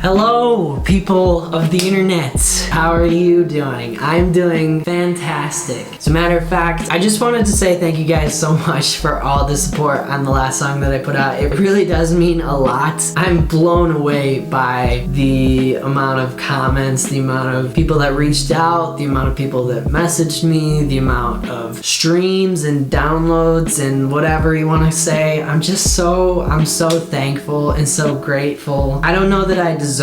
Hello, people of the internet. How are you doing? I'm doing fantastic. As a matter of fact, I just wanted to say thank you guys so much for all the support on the last song that I put out. It really does mean a lot. I'm blown away by the amount of comments, the amount of people that reached out, the amount of people that messaged me, the amount of streams and downloads and whatever you want to say. I'm so thankful and so grateful. I don't know that I deserved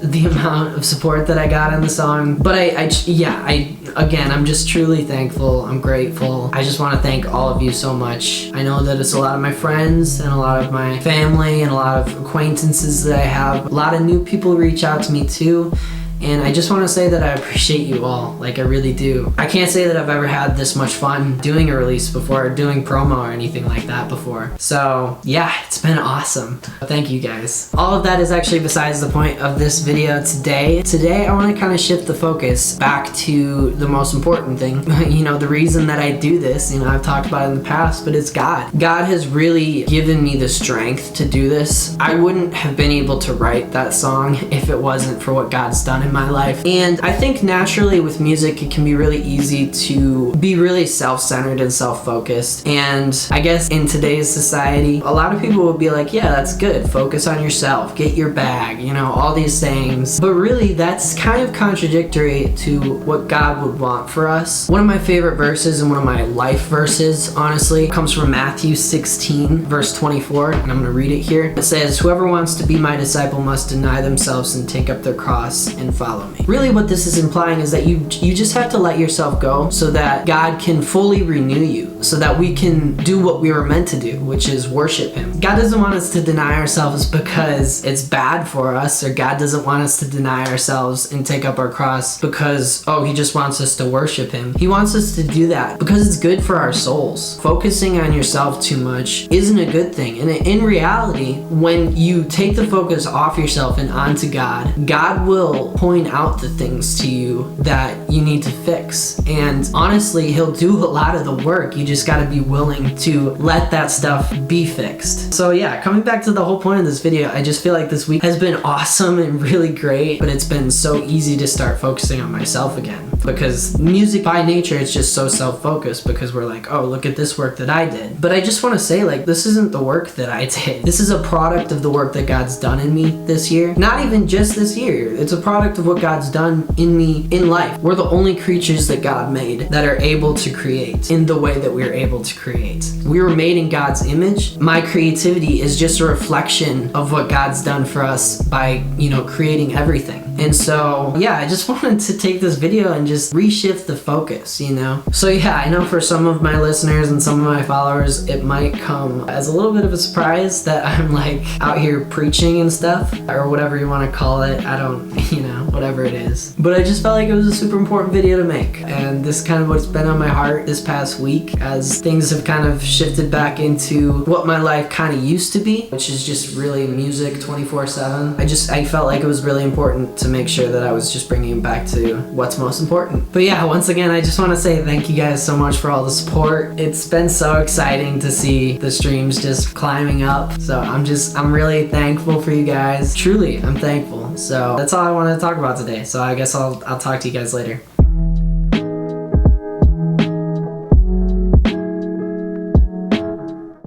the amount of support that I got in the song, but again, I'm just truly thankful. I'm grateful. I just want to thank all of you so much. I know that it's a lot of my friends and a lot of my family and a lot of acquaintances that I have. A lot of new people reach out to me too. And I just want to say that I appreciate you all, like I really do. I can't say that I've ever had this much fun doing a release before, or doing promo or anything like that before. So yeah, it's been awesome. Thank you guys. All of that is actually besides the point of this video today. Today I want to kind of shift the focus back to the most important thing. You know, the reason that I do this, I've talked about it in the past, but it's God. God has really given me the strength to do this. I wouldn't have been able to write that song if it wasn't for what God's done in my life. And I think naturally with music, it can be really easy to be really self-centered and self-focused. And I guess in today's society, a lot of people would be like, yeah, that's good. Focus on yourself, get your bag, all these things. But really, that's kind of contradictory to what God would want for us. One of my favorite verses and one of my life verses, honestly, comes from Matthew 16, verse 24. And I'm going to read it here. It says, "Whoever wants to be my disciple must deny themselves and take up their cross and follow me." Really what this is implying is that you just have to let yourself go so that God can fully renew you, so that we can do what we were meant to do, which is worship Him. God doesn't want us to deny ourselves because it's bad for us, or God doesn't want us to deny ourselves and take up our cross because, He just wants us to worship Him. He wants us to do that because it's good for our souls. Focusing on yourself too much isn't a good thing. And in reality, when you take the focus off yourself and onto God, God will point out the things to you that you need to fix. And honestly, He'll do a lot of the work. You just got to be willing to let that stuff be fixed. So yeah, coming back to the whole point of this video, I just feel like this week has been awesome and really great, but it's been so easy to start focusing on myself again. Because music by nature is just so self-focused, because we're like, oh, look at this work that I did. But I just want to say, this isn't the work that I did. This is a product of the work that God's done in me this year. Not even just this year. It's a product of what God's done in me in life. We're the only creatures that God made that are able to create in the way that we're able to create. We were made in God's image. My creativity is just a reflection of what God's done for us by, creating everything. And so, yeah, I just wanted to take this video and just reshift the focus, So yeah, I know for some of my listeners and some of my followers, it might come as a little bit of a surprise that I'm out here preaching and stuff, or whatever you want to call it. I don't, whatever it is. But I just felt like it was a super important video to make. And this is kind of what's been on my heart this past week as things have kind of shifted back into what my life kind of used to be, which is just really music 24/7. I felt like it was really important to make sure that I was just bringing it back to what's most important. But yeah, once again, I just want to say thank you guys so much for all the support. It's been so exciting to see the streams just climbing up. So I'm really thankful for you guys. Truly, I'm thankful. So that's all I wanted to talk about today. So I guess I'll talk to you guys later.